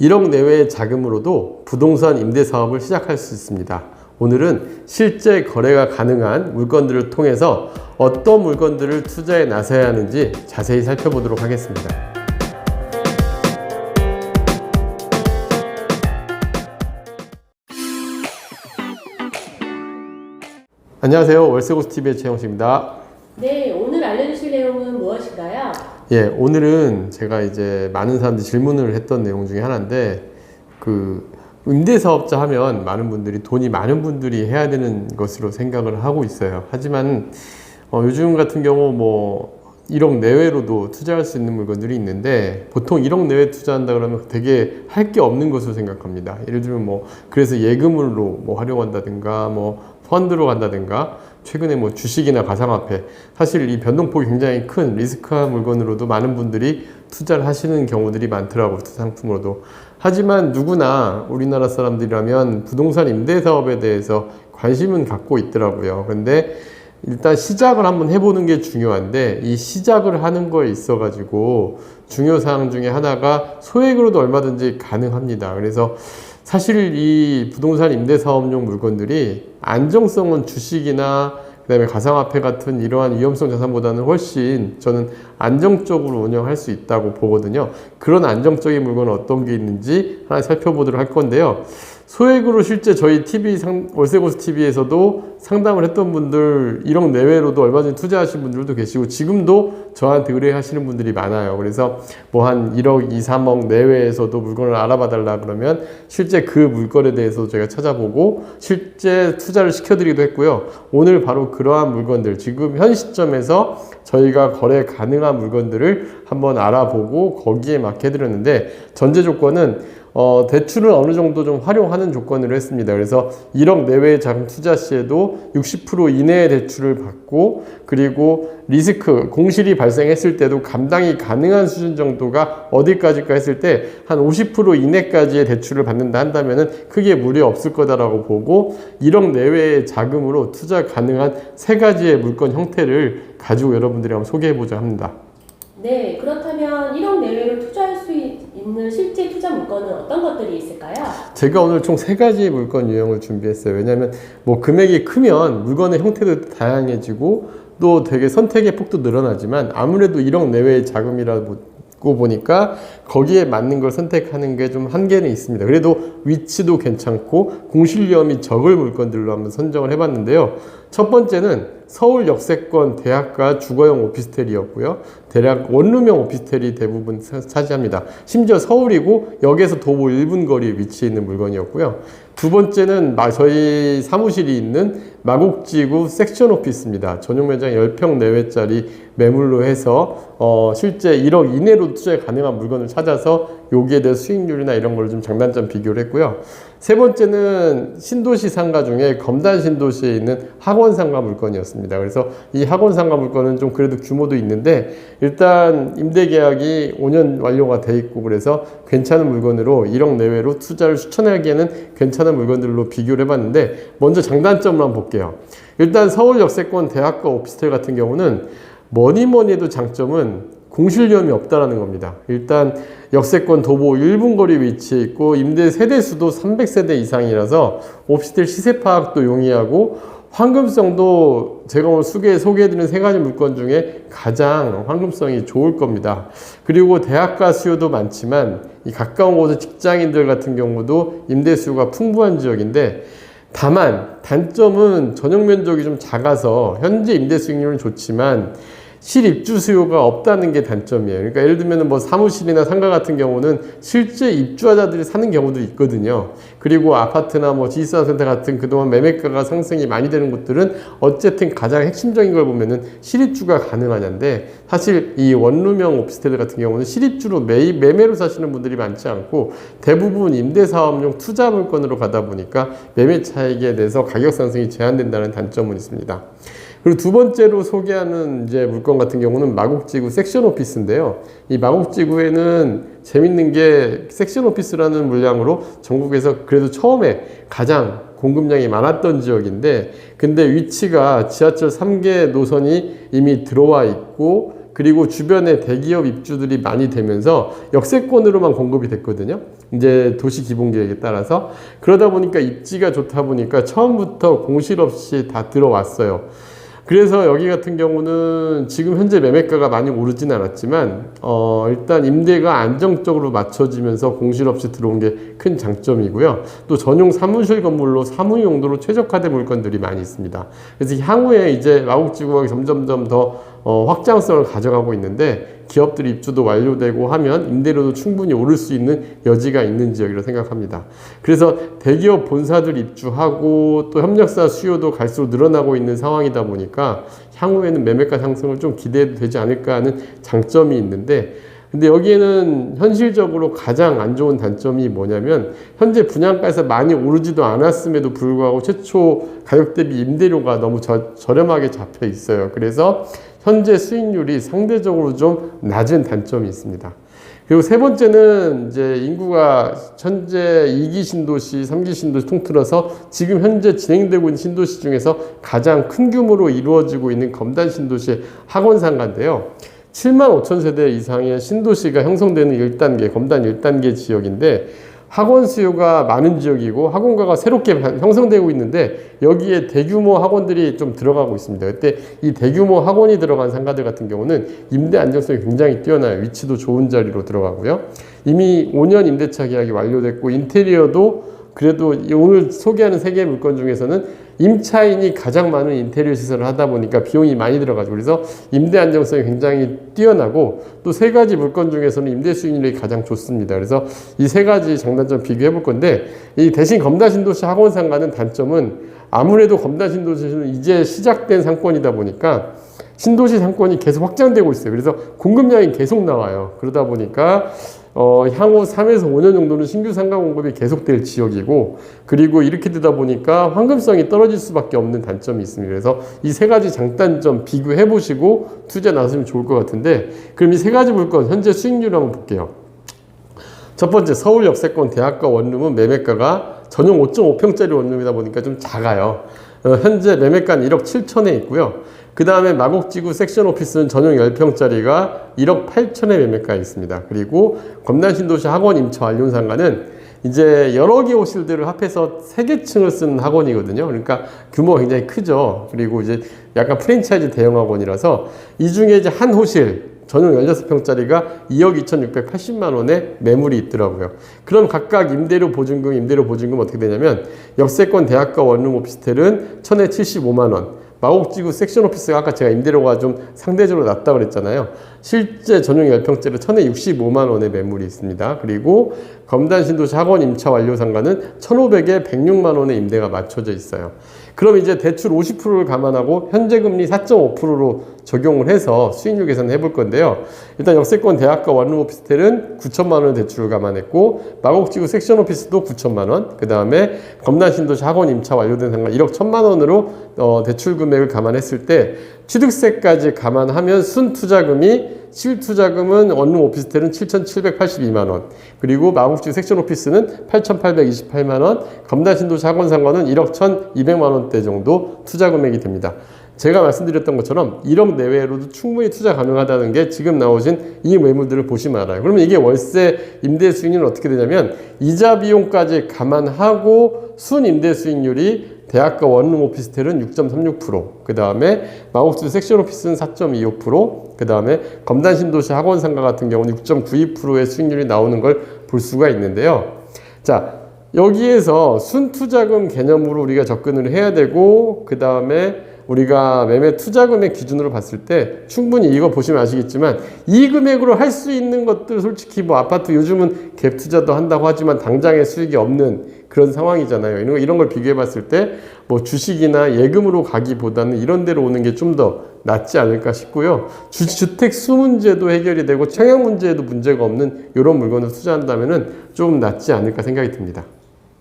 1억 내외의 자금으로도 부동산 임대 사업을 시작할 수 있습니다. 오늘은 실제 거래가 가능한 물건들을 통해서 어떤 물건들을 투자에 나서야 하는지 자세히 살펴보도록 하겠습니다. 안녕하세요. 월세고수TV의 최영식입니다. 네, 오늘 알려주실 내용은 무엇인가요? 예, 오늘은 제가 이제 많은 사람들이 질문을 했던 내용 중에 하나인데, 임대사업자 하면 많은 분들이 돈이 많은 분들이 해야 되는 것으로 생각을 하고 있어요. 하지만 요즘 같은 경우 1억 내외로도 투자할 수 있는 물건들이 있는데, 보통 1억 내외 투자한다 그러면 되게 할 게 없는 것으로 생각합니다. 예를 들면 그래서 예금으로 활용한다든가 펀드로 간다든가, 최근에 주식이나 가상화폐, 사실 이 변동폭이 굉장히 큰 리스크한 물건으로도 많은 분들이 투자를 하시는 경우들이 많더라고요. 상품으로도. 하지만 누구나 우리나라 사람들이라면 부동산 임대 사업에 대해서 관심은 갖고 있더라고요. 근데 일단 시작을 한번 해보는 게 중요한데, 이 시작을 하는 거에 있어 가지고 중요사항 중에 하나가 소액으로도 얼마든지 가능합니다. 그래서 사실 이 부동산 임대 사업용 물건들이 안정성은 주식이나 그다음에 가상화폐 같은 이러한 위험성 자산보다는 훨씬 저는 안정적으로 운영할 수 있다고 보거든요. 그런 안정적인 물건은 어떤 게 있는지 하나 살펴보도록 할 건데요. 소액으로 실제 저희 월세고수TV에서도 상담을 했던 분들, 1억 내외로도 얼마 전에 투자하신 분들도 계시고, 지금도 저한테 의뢰하시는 분들이 많아요. 그래서 한 1억, 2, 3억 내외에서도 물건을 알아봐 달라 그러면 실제 그 물건에 대해서 제가 찾아보고 실제 투자를 시켜드리기도 했고요. 오늘 바로 그러한 물건들, 지금 현 시점에서 저희가 거래 가능한 물건들을 한번 알아보고 거기에 맞게 해드렸는데, 전제 조건은 대출을 어느 정도 좀 활용하는 조건으로 했습니다. 그래서 1억 내외의 자금 투자 시에도 60% 이내의 대출을 받고, 그리고 리스크, 공실이 발생했을 때도 감당이 가능한 수준 정도가 어디까지까 했을 때 한 50% 이내까지의 대출을 받는다 한다면은 크게 무리 없을 거다라고 보고, 1억 내외의 자금으로 투자 가능한 3가지의 물건 형태를 가지고 여러분들이 한번 소개해보자 합니다. 네, 그렇다면 1억 내외로 투자할 수 있는 실제 투자 물건은 어떤 것들이 있을까요? 제가 오늘 총 3가지 물건 유형을 준비했어요. 왜냐하면 금액이 크면 물건의 형태도 다양해지고 또 되게 선택의 폭도 늘어나지만, 아무래도 1억 내외의 자금이라고 보니까 거기에 맞는 걸 선택하는 게 좀 한계는 있습니다. 그래도 위치도 괜찮고 공실 위험이 적을 물건들로 한번 선정을 해봤는데요. 첫 번째는 서울 역세권 대학가 주거용 오피스텔이었고요. 대략 원룸형 오피스텔이 대부분 차지합니다. 심지어 서울이고 역에서 도보 1분 거리에 위치해 있는 물건이었고요. 두 번째는 저희 사무실이 있는 마곡지구 섹션 오피스입니다. 전용 면적 10평 내외짜리 매물로 해서 실제 1억 이내로 투자 가능한 물건을 찾아서 여기에 대해 수익률이나 이런 걸 좀 장단점 비교를 했고요. 세 번째는 신도시 상가 중에 검단 신도시에 있는 학원 상가 물건이었습니다. 그래서 이 학원 상가 물건은 좀 그래도 규모도 있는데, 일단 임대 계약이 5년 완료가 돼 있고, 그래서 괜찮은 물건으로 1억 내외로 투자를 추천하기에는 괜찮은 물건들로 비교를 해봤는데, 먼저 장단점을 한번 볼게요. 일단 서울 역세권 대학가 오피스텔 같은 경우는 뭐니 해도 장점은 공실 위험이 없다라는 겁니다. 일단 역세권 도보 1분 거리 위치해 있고, 임대 세대수도 300세대 이상이라서 오피스텔 시세 파악도 용이하고, 황금성도 제가 오늘 소개해드린 3가지 물건 중에 가장 황금성이 좋을 겁니다. 그리고 대학가 수요도 많지만 이 가까운 곳의 직장인들 같은 경우도 임대 수요가 풍부한 지역인데, 다만 단점은 전용 면적이 좀 작아서 현재 임대 수익률은 좋지만 실입주 수요가 없다는 게 단점이에요. 그러니까 예를 들면 사무실이나 상가 같은 경우는 실제 입주자들이 사는 경우도 있거든요. 그리고 아파트나 지식산업센터 같은 그동안 매매가가 상승이 많이 되는 곳들은 어쨌든 가장 핵심적인 걸 보면은 실입주가 가능하냐인데, 사실 이 원룸형 오피스텔 같은 경우는 실입주로 매매로 사시는 분들이 많지 않고 대부분 임대사업용 투자 물건으로 가다 보니까 매매 차익에 대해서 가격 상승이 제한된다는 단점은 있습니다. 그리고 두 번째로 소개하는 물건 같은 경우는 마곡지구 섹션 오피스인데요. 이 마곡지구에는 재밌는 게 섹션 오피스라는 물량으로 전국에서 그래도 처음에 가장 공급량이 많았던 지역인데, 근데 위치가 지하철 3개 노선이 이미 들어와 있고, 그리고 주변에 대기업 입주들이 많이 되면서 역세권으로만 공급이 됐거든요. 이제 도시 기본 계획에 따라서. 그러다 보니까 입지가 좋다 보니까 처음부터 공실 없이 다 들어왔어요. 그래서 여기 같은 경우는 지금 현재 매매가가 많이 오르진 않았지만 일단 임대가 안정적으로 맞춰지면서 공실 없이 들어온 게 큰 장점이고요. 또 전용 사무실 건물로 사무 용도로 최적화된 물건들이 많이 있습니다. 그래서 향후에 이제 마곡지구가 점점점 더 확장성을 가져가고 있는데 기업들이 입주도 완료되고 하면 임대료도 충분히 오를 수 있는 여지가 있는 지역이라고 생각합니다. 그래서 대기업 본사들 입주하고 또 협력사 수요도 갈수록 늘어나고 있는 상황이다 보니까 향후에는 매매가 상승을 좀 기대해도 되지 않을까 하는 장점이 있는데, 근데 여기에는 현실적으로 가장 안 좋은 단점이 뭐냐면 현재 분양가에서 많이 오르지도 않았음에도 불구하고 최초 가격 대비 임대료가 너무 저렴하게 잡혀 있어요. 그래서 현재 수익률이 상대적으로 좀 낮은 단점이 있습니다. 그리고 세 번째는 이제 인구가 현재 2기 신도시, 3기 신도시 통틀어서 지금 현재 진행되고 있는 신도시 중에서 가장 큰 규모로 이루어지고 있는 검단 신도시의 학원상가인데요. 7만 5천 세대 이상의 신도시가 형성되는 1단계, 검단 1단계 지역인데 학원 수요가 많은 지역이고 학원가가 새롭게 형성되고 있는데 여기에 대규모 학원들이 좀 들어가고 있습니다. 그때 이 대규모 학원이 들어간 상가들 같은 경우는 임대 안정성이 굉장히 뛰어나요. 위치도 좋은 자리로 들어가고요. 이미 5년 임대차 계약이 완료됐고 인테리어도 그래도 오늘 소개하는 3개의 물건 중에서는 임차인이 가장 많은 인테리어 시설을 하다 보니까 비용이 많이 들어가죠. 그래서 임대 안정성이 굉장히 뛰어나고 또 3가지 물건 중에서는 임대 수익률이 가장 좋습니다. 그래서 이 3가지 장단점 비교해 볼 건데, 이 대신 검단 신도시 학원 상가는 단점은 아무래도 검단 신도시는 이제 시작된 상권이다 보니까 신도시 상권이 계속 확장되고 있어요. 그래서 공급량이 계속 나와요. 그러다 보니까 향후 3에서 5년 정도는 신규 상가 공급이 계속될 지역이고, 그리고 이렇게 되다 보니까 환급성이 떨어질 수밖에 없는 단점이 있습니다. 그래서 이 3가지 장단점 비교해 보시고 투자 나서면 좋을 것 같은데, 그럼 이 3가지 물건 현재 수익률 한번 볼게요. 첫 번째, 서울 역세권 대학가 원룸은 매매가가 전용 5.5평짜리 원룸이다 보니까 좀 작아요. 현재 매매가는 1억 7천에 있고요. 그 다음에 마곡지구 섹션 오피스는 전용 10평짜리가 1억 8천에 매매가에 있습니다. 그리고 검단 신도시 학원 임차 완료 상가는 이제 여러 개 호실들을 합해서 3개 층을 쓰는 학원이거든요. 그러니까 규모가 굉장히 크죠. 그리고 이제 약간 프랜차이즈 대형 학원이라서 이 중에 이제 한 호실 전용 16평짜리가 2억 2,680만 원에 매물이 있더라고요. 그럼 각각 임대료 보증금 어떻게 되냐면 역세권 대학가 원룸 오피스텔은 1,000에 75만 원, 마곡지구 섹션 오피스가 아까 제가 임대료가 좀 상대적으로 낮다고 그랬잖아요. 실제 전용 10평짜리 1,000에 65만 원의 매물이 있습니다. 그리고 검단 신도시 학원 임차 완료 상가는 1,500에 106만 원의 임대가 맞춰져 있어요. 그럼 이제 대출 50%를 감안하고 현재 금리 4.5%로 적용을 해서 수익률 계산을 해볼 건데요. 일단 역세권 대학가 원룸 오피스텔은 9천만 원의 대출을 감안했고, 마곡지구 섹션 오피스도 9천만 원, 그 다음에 검단 신도시 학원 임차 완료된 상가 1억 1천만 원으로 대출 금액을 감안했을 때 취득세까지 감안하면 순투자금이, 실투자금은 원룸 오피스텔은 7,782만 원, 그리고 마곡지구 섹션 오피스는 8,828만 원, 검단 신도시 학원 상가는 1억 1,200만 원대 정도 투자 금액이 됩니다. 제가 말씀드렸던 것처럼 1억 내외로도 충분히 투자 가능하다는 게 지금 나오신 이 매물들을 보시면 알아요. 그러면 이게 월세 임대 수익률은 어떻게 되냐면 이자 비용까지 감안하고 순 임대 수익률이 대학가 원룸 오피스텔은 6.36%, 그 다음에 마곡지구 섹션 오피스는 4.25%, 그 다음에 검단 신도시 학원 상가 같은 경우는 6.92%의 수익률이 나오는 걸 볼 수가 있는데요. 자, 여기에서 순투자금 개념으로 우리가 접근을 해야 되고, 그 다음에 우리가 매매 투자금의 기준으로 봤을 때 충분히 이거 보시면 아시겠지만 이 금액으로 할 수 있는 것들, 솔직히 뭐 아파트 요즘은 갭 투자도 한다고 하지만 당장의 수익이 없는 그런 상황이잖아요. 이런 걸 비교해 봤을 때 뭐 주식이나 예금으로 가기보다는 이런 데로 오는 게 좀 더 낫지 않을까 싶고요. 주택 수 문제도 해결이 되고 청약 문제에도 문제가 없는 이런 물건을 투자한다면은 좀 낫지 않을까 생각이 듭니다.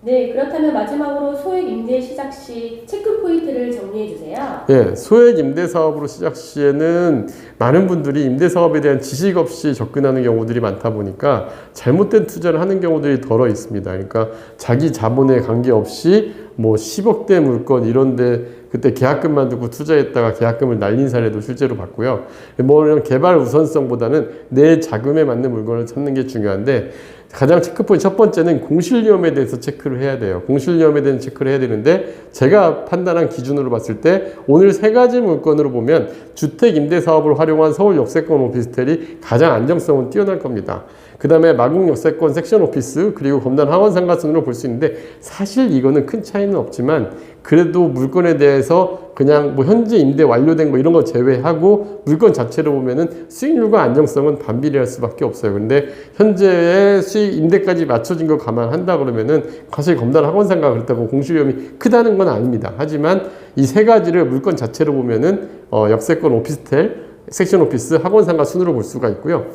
네, 그렇다면 마지막으로 소액 임대 시작 시 체크 포인트를 정리해 주세요. 예, 소액 임대 사업으로 시작 시에는 많은 분들이 임대 사업에 대한 지식 없이 접근하는 경우들이 많다 보니까 잘못된 투자를 하는 경우들이 덜어 있습니다. 그러니까 자기 자본에 관계없이 뭐 10억대 물건 이런데 그때 계약금만 두고 투자했다가 계약금을 날린 사례도 실제로 봤고요. 뭐 이런 개발 우선성보다는 내 자금에 맞는 물건을 찾는 게 중요한데 가장 체크포인트 첫 번째는 공실위험에 대해서 체크를 해야 돼요. 공실위험에 대한 체크를 해야 되는데 제가 판단한 기준으로 봤을 때 오늘 세 가지 물건으로 보면 주택 임대 사업을 활용한 서울 역세권 오피스텔이 가장 안정성은 뛰어날 겁니다. 그 다음에 마곡 역세권 섹션 오피스 그리고 검단 하원 상가 순으로 볼 수 있는데 사실 이거는 큰 차이는 없지만 그래도 물건에 대해서 그냥 뭐 현재 임대 완료된 거 이런 거 제외하고 물건 자체로 보면은 수익률과 안정성은 반비례할 수밖에 없어요. 근데 현재의 수익 임대까지 맞춰진 거 감안한다 그러면은 사실 검단 학원 상가 그렇다고 공실 위험이 크다는 건 아닙니다. 하지만 이 세 가지를 물건 자체로 보면은 역세권 오피스텔, 섹션 오피스, 학원 상가 순으로 볼 수가 있고요.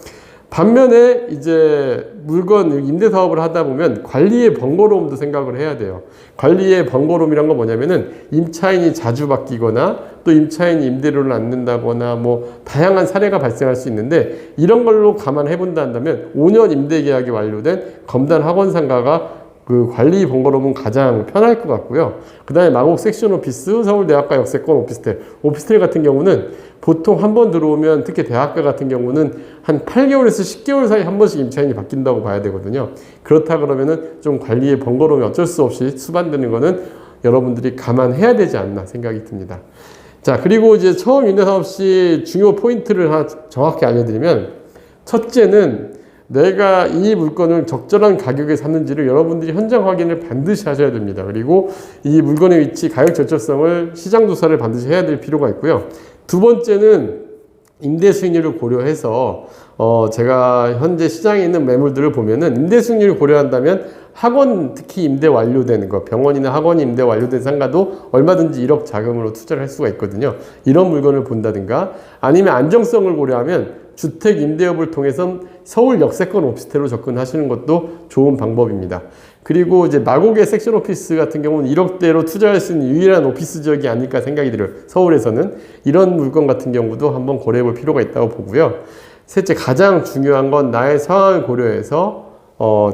반면에 이제 물건 임대 사업을 하다 보면 관리의 번거로움도 생각을 해야 돼요. 관리의 번거로움이란 건 뭐냐면은 임차인이 자주 바뀌거나 또 임차인이 임대료를 안 낸다거나 뭐 다양한 사례가 발생할 수 있는데 이런 걸로 감안해 본다 한다면 5년 임대 계약이 완료된 검단 학원 상가가 그 관리 번거로움은 가장 편할 것 같고요. 그 다음에 마곡 섹션 오피스, 서울대학가 역세권 오피스텔 같은 경우는 보통 한 번 들어오면 특히 대학가 같은 경우는 한 8개월에서 10개월 사이 한 번씩 임차인이 바뀐다고 봐야 되거든요. 그렇다 그러면은 좀 관리의 번거로움이 어쩔 수 없이 수반되는 거는 여러분들이 감안해야 되지 않나 생각이 듭니다. 자, 그리고 이제 처음 임대사업 시 중요 포인트를 하나 정확히 알려드리면 첫째는 내가 이 물건을 적절한 가격에 샀는지를 여러분들이 현장 확인을 반드시 하셔야 됩니다. 그리고 이 물건의 위치, 가격 절차성을 시장 조사를 반드시 해야 될 필요가 있고요. 두 번째는 임대 수익률을 고려해서 제가 현재 시장에 있는 매물들을 보면은 임대 수익률을 고려한다면 학원 특히 임대 완료되는 거 병원이나 학원이 임대 완료된 상가도 얼마든지 1억 자금으로 투자를 할 수가 있거든요. 이런 물건을 본다든가 아니면 안정성을 고려하면 주택 임대업을 통해서 서울 역세권 오피스텔로 접근하시는 것도 좋은 방법입니다. 그리고 이제 마곡의 섹션 오피스 같은 경우는 1억대로 투자할 수 있는 유일한 오피스 지역이 아닐까 생각이 들어요. 서울에서는 이런 물건 같은 경우도 한번 고려해 볼 필요가 있다고 보고요. 셋째, 가장 중요한 건 나의 상황을 고려해서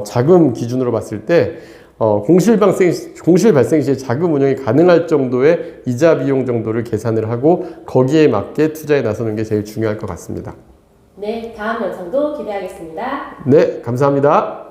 자금 기준으로 봤을 때 공실 발생 시에 자금 운영이 가능할 정도의 이자 비용 정도를 계산을 하고 거기에 맞게 투자에 나서는 게 제일 중요할 것 같습니다. 네, 다음 영상도 기대하겠습니다. 네, 감사합니다.